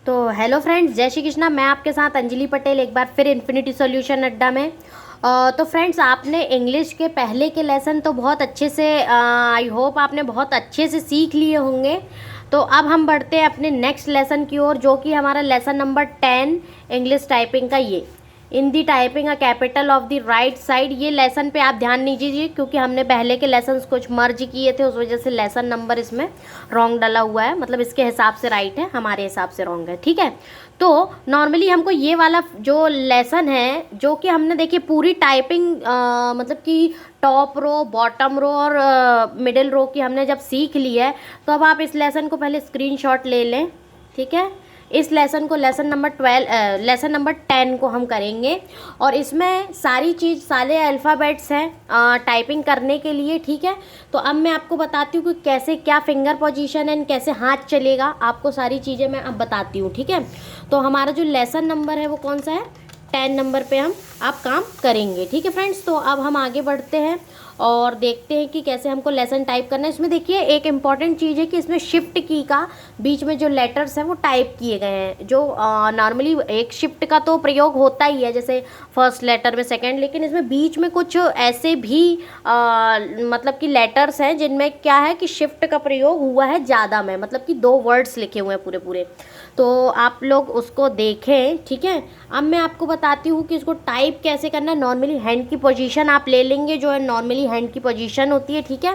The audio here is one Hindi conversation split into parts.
तो हेलो फ्रेंड्स, जय श्री कृष्णा। मैं आपके साथ अंजलि पटेल एक बार फिर इन्फिनिटी सॉल्यूशन अड्डा में। तो फ्रेंड्स, आपने इंग्लिश के पहले के लेसन तो बहुत अच्छे से आई होप आपने बहुत अच्छे से सीख लिए होंगे। तो अब हम बढ़ते हैं अपने नेक्स्ट लेसन की ओर, जो कि हमारा लेसन नंबर 10 इंग्लिश टाइपिंग का। ये in the typing a capital of the right side, ये लेसन पे आप ध्यान नहीं दीजिए क्योंकि हमने पहले के लेसन्स कुछ मर्ज किए थे, उस वजह से लेसन नंबर इसमें रॉन्ग डला हुआ है। मतलब इसके हिसाब से राइट है, हमारे हिसाब से रॉन्ग है, ठीक है। तो नॉर्मली हमको ये वाला जो लेसन है, जो कि हमने देखिए पूरी टाइपिंग मतलब कि टॉप रो, बॉटम रो और मिडिल रो की हमने जब सीख ली है, तो अब आप इस लेसन को पहले स्क्रीनशॉट ले लें, ठीक है। इस लेसन को लेसन नंबर 10 को हम करेंगे और इसमें सारी चीज़, सारे अल्फ़ाबेट्स हैं टाइपिंग करने के लिए, ठीक है। तो अब मैं आपको बताती हूँ कि कैसे क्या फिंगर पोजीशन है, कैसे हाथ चलेगा, आपको सारी चीज़ें मैं अब बताती हूँ, ठीक है। तो हमारा जो लेसन नंबर है वो कौन सा है, 10 नंबर पे हम आप काम करेंगे, ठीक है फ्रेंड्स। तो अब हम आगे बढ़ते हैं और देखते हैं कि कैसे हमको लेसन टाइप करना है। इसमें देखिए एक इम्पॉर्टेंट चीज़ है कि इसमें शिफ्ट की का बीच में जो लेटर्स हैं वो टाइप किए गए हैं। जो नॉर्मली एक शिफ्ट का तो प्रयोग होता ही है, जैसे फर्स्ट लेटर में सेकंड, लेकिन इसमें बीच में कुछ ऐसे भी मतलब कि लेटर्स हैं जिनमें क्या है कि शिफ्ट का प्रयोग हुआ है ज़्यादा में, मतलब कि 2 वर्ड्स लिखे हुए हैं पूरे पूरे। तो आप लोग उसको देखें, ठीक है। अब मैं आपको बताती हूँ कि इसको टाइप कैसे करना है। नॉर्मली हैंड की पोजीशन आप ले लेंगे, जो है नॉर्मली हैंड की पोजीशन होती है, ठीक है।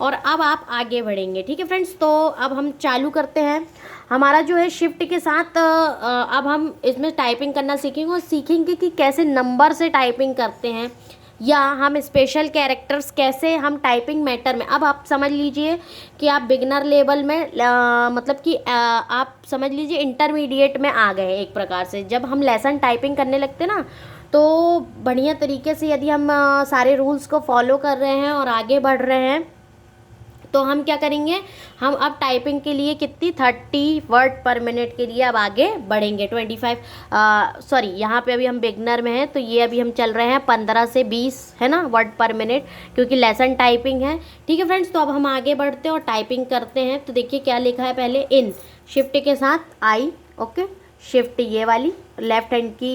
और अब आप आगे बढ़ेंगे, ठीक है फ्रेंड्स। तो अब हम चालू करते हैं। हमारा जो है शिफ्ट के साथ अब हम इसमें टाइपिंग करना सीखेंगे और सीखेंगे कि कैसे नंबर से टाइपिंग करते हैं, या हम स्पेशल कैरेक्टर्स कैसे हम टाइपिंग मैटर में। अब आप समझ लीजिए कि आप बिगनर लेवल में मतलब कि आप समझ लीजिए इंटरमीडिएट में आ गए एक प्रकार से। जब हम लेसन टाइपिंग करने लगते ना, तो बढ़िया तरीके से यदि हम सारे रूल्स को फॉलो कर रहे हैं और आगे बढ़ रहे हैं, तो हम क्या करेंगे, हम अब टाइपिंग के लिए कितनी 30 वर्ड पर मिनट के लिए अब आगे बढ़ेंगे। 25 सॉरी, यहाँ पे अभी हम बिगनर में हैं, तो ये अभी हम चल रहे हैं 15 से 20 है ना वर्ड पर मिनट, क्योंकि लेसन टाइपिंग है, ठीक है फ्रेंड्स। तो अब हम आगे बढ़ते हैं और टाइपिंग करते हैं। तो देखिए क्या लिखा है, पहले इन शिफ्ट के साथ आई, ओके। शिफ्ट ये वाली लेफ्ट हैंड की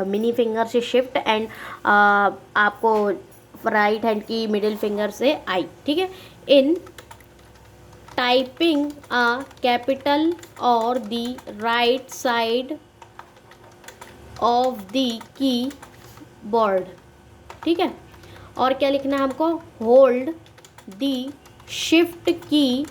मिनी फिंगर से शिफ्ट, एंड आपको राइट हैंड की मिडिल फिंगर से आई, ठीक है। इन टाइपिंग अ कैपिटल और the right side of the key board, ठीक है। और क्या लिखना है हमको, होल्ड द शिफ्ट की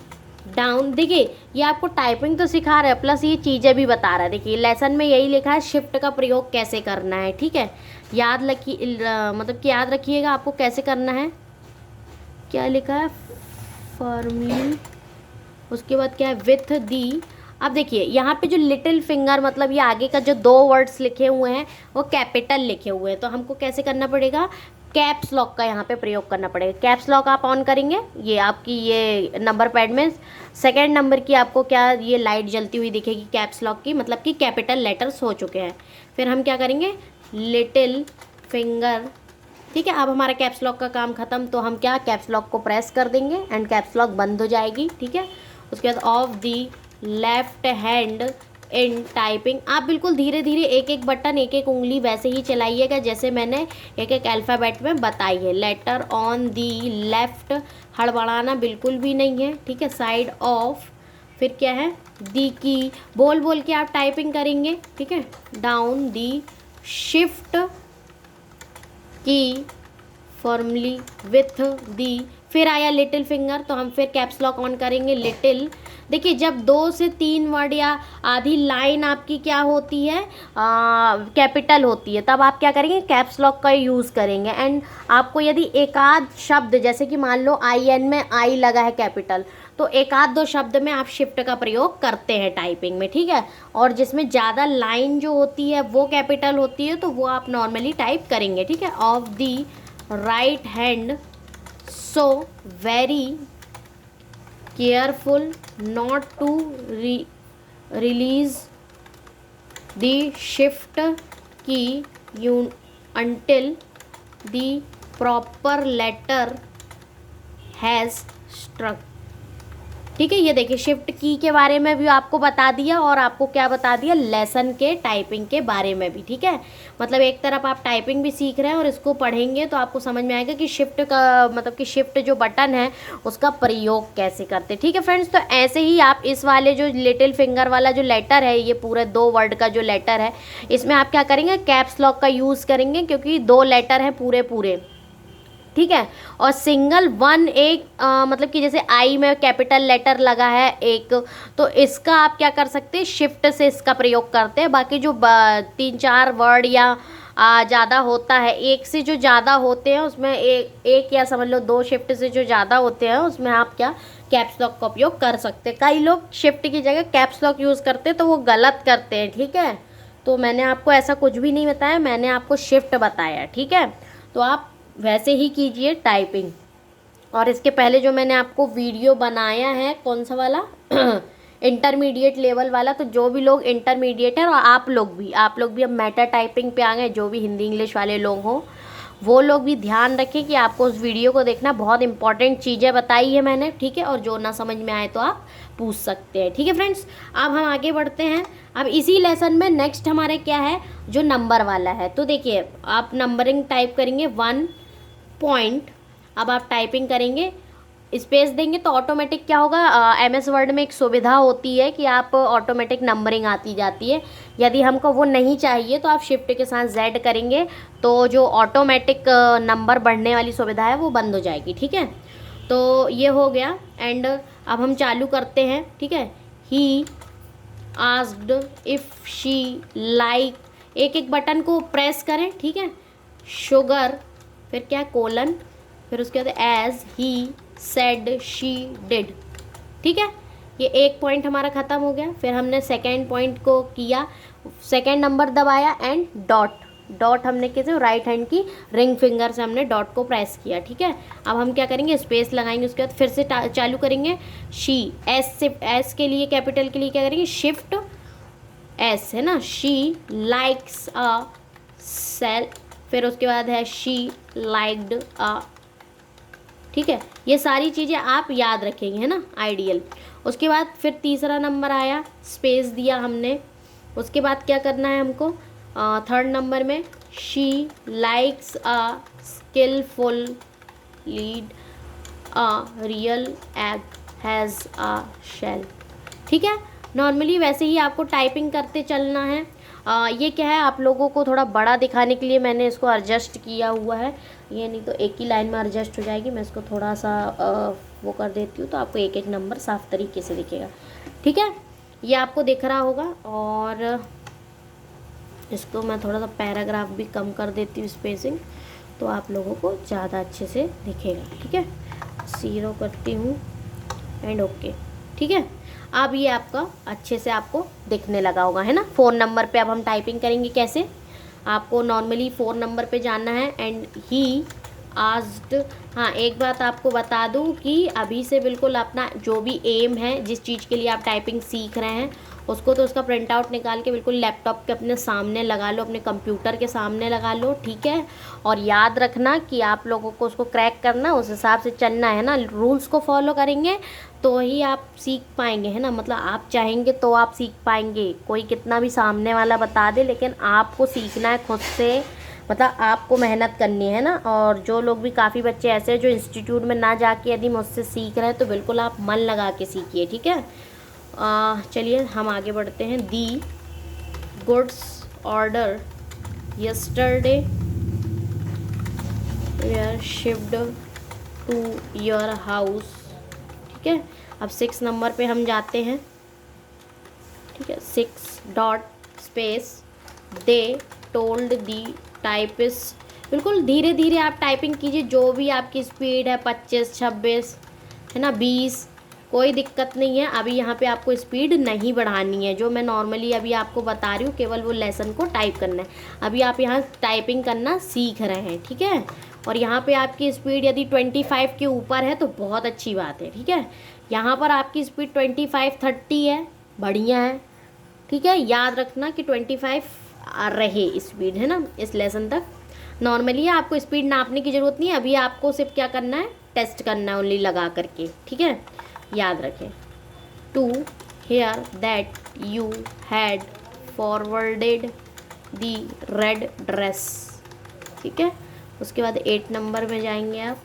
डाउन। देखिए ये आपको टाइपिंग तो सिखा रहा है, प्लस ये चीज़ें भी बता रहा है। देखिए लेसन में यही लिखा है शिफ्ट का प्रयोग कैसे करना है, ठीक है। याद रखिए, मतलब कि याद रखिएगा आपको कैसे करना है। क्या लिखा है, फॉर्मली, उसके बाद क्या है, विथ दी। अब देखिए यहाँ पे जो लिटिल फिंगर, मतलब ये आगे का जो 2 वर्ड्स लिखे हुए हैं वो कैपिटल लिखे हुए हैं, तो हमको कैसे करना पड़ेगा, कैप्स लॉक का यहाँ पे प्रयोग करना पड़ेगा। कैप्स लॉक आप ऑन करेंगे, ये आपकी ये नंबर पैड में सेकेंड नंबर की आपको क्या ये लाइट जलती हुई दिखेगी कैप्स लॉक की, मतलब कि कैपिटल लेटर्स हो चुके हैं। फिर हम क्या करेंगे, लिटिल फिंगर, ठीक है। अब हमारा कैप्स लॉक का काम खत्म, तो हम क्या कैप्स लॉक को प्रेस कर देंगे एंड कैप्स लॉक बंद हो जाएगी, ठीक है। उसके बाद of the left hand in typing, आप बिल्कुल धीरे धीरे एक एक बटन, एक एक उंगली वैसे ही चलाइएगा जैसे मैंने एक एक अल्फ़ाबेट में बताई है। लेटर ऑन दी लेफ्ट, हड़बड़ाना बिल्कुल भी नहीं है, ठीक है। साइड ऑफ, फिर क्या है, दी की, बोल बोल के आप टाइपिंग करेंगे, ठीक है। डाउन दी शिफ्ट की फॉर्मली विथ दी, फिर आया लिटिल फिंगर, तो हम फिर कैप्स लॉक ऑन करेंगे, लिटिल। देखिए जब 2 से 3 वर्ड या आधी लाइन आपकी क्या होती है, कैपिटल होती है, तब आप क्या करेंगे, कैप्स लॉक का यूज़ करेंगे। एंड आपको यदि एक आध शब्द, जैसे कि मान लो आई एन में आई लगा है कैपिटल, तो एक आध 2 शब्द में आप शिफ्ट का प्रयोग करते हैं टाइपिंग में, ठीक है। और जिसमें ज़्यादा लाइन जो होती है वो कैपिटल होती है, तो वो आप नॉर्मली टाइप करेंगे, ठीक है। Of the right hand, so very careful not to release the shift key you until the proper letter has struck, ठीक है, ये देखिए शिफ्ट की के बारे में भी आपको बता दिया और आपको क्या बता दिया, लेसन के टाइपिंग के बारे में भी। ठीक है, मतलब एक तरफ आप टाइपिंग भी सीख रहे हैं और इसको पढ़ेंगे तो आपको समझ में आएगा कि शिफ्ट का मतलब कि शिफ्ट जो बटन है उसका प्रयोग कैसे करते। ठीक है फ्रेंड्स, तो ऐसे ही आप इस वाले जो लिटिल फिंगर वाला जो लेटर है, ये पूरे 2 वर्ड का जो लेटर है, इसमें आप क्या करेंगे, कैप्स लॉक का यूज़ करेंगे क्योंकि 2 लेटर हैं पूरे पूरे। ठीक है, और सिंगल वन एक मतलब कि जैसे आई में कैपिटल लेटर लगा है एक, तो इसका आप क्या कर सकते हैं, शिफ्ट से इसका प्रयोग करते हैं। बाकी जो 3-4 वर्ड या ज़्यादा होता है, एक से जो ज़्यादा होते हैं उसमें एक या समझ लो 2 शिफ्ट से जो ज़्यादा होते हैं उसमें आप क्या कैप्स लॉक का उपयोग कर सकते हैं। कई लोग शिफ्ट की जगह कैप्स लॉक यूज़ करते हैं तो वो गलत करते हैं। ठीक है, तो मैंने आपको ऐसा कुछ भी नहीं बताया, मैंने आपको शिफ्ट बताया। ठीक है, तो आप वैसे ही कीजिए टाइपिंग। और इसके पहले जो मैंने आपको वीडियो बनाया है, कौन सा वाला इंटरमीडिएट लेवल वाला, तो जो भी लोग इंटरमीडिएट है और आप लोग भी अब मेटा टाइपिंग पे आ गए, जो भी हिंदी इंग्लिश वाले लोग हों वो लोग भी ध्यान रखें कि आपको उस वीडियो को देखना, बहुत इंपॉर्टेंट चीज़ें बताई है मैंने। ठीक है, और जो ना समझ में आए तो आप पूछ सकते हैं। ठीक है फ्रेंड्स, अब हम आगे बढ़ते हैं। अब इसी लेसन में नेक्स्ट हमारे क्या है, जो नंबर वाला है। तो देखिए आप नंबरिंग टाइप करेंगे 1 पॉइंट, अब आप टाइपिंग करेंगे, स्पेस देंगे तो ऑटोमेटिक क्या होगा, MS वर्ड में एक सुविधा होती है कि आप ऑटोमेटिक नंबरिंग आती जाती है। यदि हमको वो नहीं चाहिए तो आप शिफ्ट के साथ Z करेंगे तो जो ऑटोमेटिक नंबर बढ़ने वाली सुविधा है वो बंद हो जाएगी। ठीक है, तो ये हो गया। एंड अब हम चालू करते हैं। ठीक है, he asked if she like, एक एक बटन को प्रेस करें। ठीक है, शुगर, फिर क्या कोलन, फिर उसके बाद as he said she did. ठीक है, ये एक पॉइंट हमारा ख़त्म हो गया। फिर हमने सेकेंड पॉइंट को किया, सेकेंड नंबर दबाया एंड डॉट हमने कैसे राइट हैंड की रिंग फिंगर से हमने डॉट को प्रेस किया। ठीक है, अब हम क्या करेंगे, स्पेस लगाएंगे, उसके बाद फिर से चालू करेंगे शी, एस से, एस के लिए कैपिटल के लिए क्या करेंगे, शिफ्ट एस है ना, शी लाइक्स अ सेल, फिर उसके बाद है शी लाइक्ड अ। ठीक है, ये सारी चीज़ें आप याद रखेंगे, है ना, आइडियल। उसके बाद फिर तीसरा नंबर आया, स्पेस दिया हमने। उसके बाद क्या करना है हमको, थर्ड नंबर में she likes a skilful lead a real egg has a shell. ठीक है, नॉर्मली वैसे ही आपको टाइपिंग करते चलना है। ये क्या है, आप लोगों को थोड़ा बड़ा दिखाने के लिए मैंने इसको एडजस्ट किया हुआ है, ये नहीं तो एक ही लाइन में एडजस्ट हो जाएगी। मैं इसको थोड़ा सा वो कर देती हूँ तो आपको एक एक नंबर साफ तरीके से दिखेगा। ठीक है, ये आपको दिख रहा होगा। और इसको मैं थोड़ा सा पैराग्राफ भी कम कर देती हूँ स्पेसिंग, तो आप लोगों को ज़्यादा अच्छे से दिखेगा। ठीक है, 0 करती हूँ एंड ओके। ठीक है, अब ये आपका अच्छे से आपको दिखने लगा होगा, है ना। 4 नंबर पे अब हम टाइपिंग करेंगे कैसे, आपको नॉर्मली 4 नंबर पे जाना है एंड ही आस्क्ड। हाँ, एक बात आपको बता दूँ कि अभी से बिल्कुल अपना जो भी एम है, जिस चीज़ के लिए आप टाइपिंग सीख रहे हैं उसको, तो उसका प्रिंट आउट निकाल के बिल्कुल लैपटॉप के अपने सामने लगा लो, अपने कंप्यूटर के सामने लगा लो। ठीक है, और याद रखना कि आप लोगों को उसको क्रैक करना, उस हिसाब से चलना है ना, रूल्स को फॉलो करेंगे तो ही आप सीख पाएंगे, है ना। मतलब आप चाहेंगे तो आप सीख पाएंगे, कोई कितना भी सामने वाला बता दे, लेकिन आपको सीखना है खुद से, मतलब आपको मेहनत करनी है ना। और जो लोग भी, काफ़ी बच्चे ऐसे हैं जो इंस्टीट्यूट में ना जाके यदि मुझसे सीख रहे हैं तो बिल्कुल आप मन लगा के सीखिए। ठीक है, चलिए हम आगे बढ़ते हैं। The goods order yesterday were shipped to your house. ठीक है, अब 6 नंबर पे हम जाते हैं। ठीक है, 6 dot space they told the typist. बिल्कुल धीरे धीरे आप टाइपिंग कीजिए, जो भी आपकी स्पीड है, 25, 26 है ना, 20, कोई दिक्कत नहीं है। अभी यहाँ पे आपको स्पीड नहीं बढ़ानी है, जो मैं नॉर्मली अभी आपको बता रही हूँ, केवल वो लेसन को टाइप करना है। अभी आप यहाँ टाइपिंग करना सीख रहे हैं। ठीक है, और यहाँ पे आपकी स्पीड यदि 25 के ऊपर है तो बहुत अच्छी बात है। ठीक है, यहाँ पर आपकी स्पीड 25-30 है, बढ़िया है। ठीक है, याद रखना कि 25 रहे स्पीड, है ना, इस लेसन तक। नॉर्मली आपको स्पीड नापने की ज़रूरत नहीं है, अभी आपको सिर्फ क्या करना है, टेस्ट करना है ओनली लगा करके। ठीक है, याद रखें। to hear that you had forwarded the red dress। ठीक है, उसके बाद 8 नंबर में जाएंगे आप।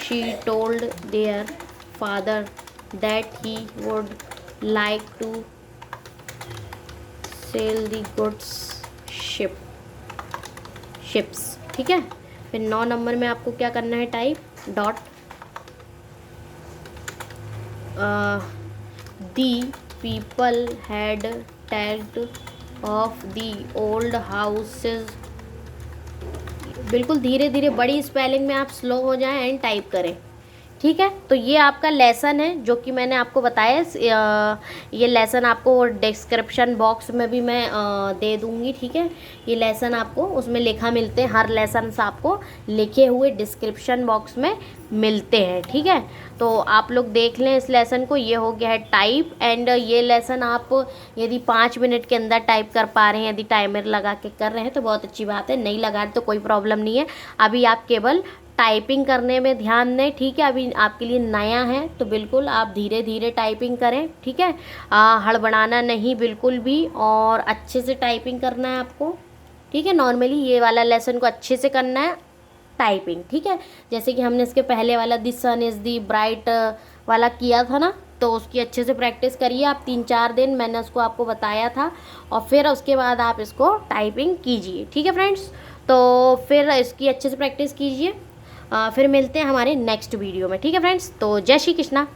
She told their father that he would like to sail the goods ships। ठीक है, फिर 9 नंबर में आपको क्या करना है, type dot the people had tagged of the old houses. बिल्कुल धीरे धीरे, बड़ी स्पेलिंग में आप स्लो हो जाएं एंड टाइप करें। ठीक है, तो ये आपका लेसन है जो कि मैंने आपको बताया। ये लेसन आपको डिस्क्रिप्शन बॉक्स में भी मैं दे दूँगी। ठीक है, ये लेसन आपको उसमें लिखा मिलते हैं, हर लेसन आपको लिखे हुए डिस्क्रिप्शन बॉक्स में मिलते हैं। ठीक है, तो आप लोग देख लें इस लेसन को। ये हो गया है टाइप, एंड ये लेसन आप यदि 5 मिनट के अंदर टाइप कर पा रहे हैं, यदि टाइमर लगा के कर रहे हैं तो बहुत अच्छी बात है, नहीं लगा रहे तो कोई प्रॉब्लम नहीं है। अभी आप केवल टाइपिंग करने में ध्यान दें। ठीक है, अभी आपके लिए नया है तो बिल्कुल आप धीरे धीरे टाइपिंग करें। ठीक है, हड़बड़ाना नहीं बिल्कुल भी, और अच्छे से टाइपिंग करना है आपको। ठीक है, नॉर्मली ये वाला लेसन को अच्छे से करना है टाइपिंग। ठीक है, जैसे कि हमने इसके पहले वाला the sun is the bright वाला किया था ना, तो उसकी अच्छे से प्रैक्टिस करिए आप 3-4 दिन, मैंने उसको आपको बताया था, और फिर उसके बाद आप इसको टाइपिंग कीजिए। ठीक है फ्रेंड्स, तो फिर इसकी अच्छे से प्रैक्टिस कीजिए। फिर मिलते हैं हमारे नेक्स्ट वीडियो में। ठीक है फ्रेंड्स, तो जय श्री कृष्णा।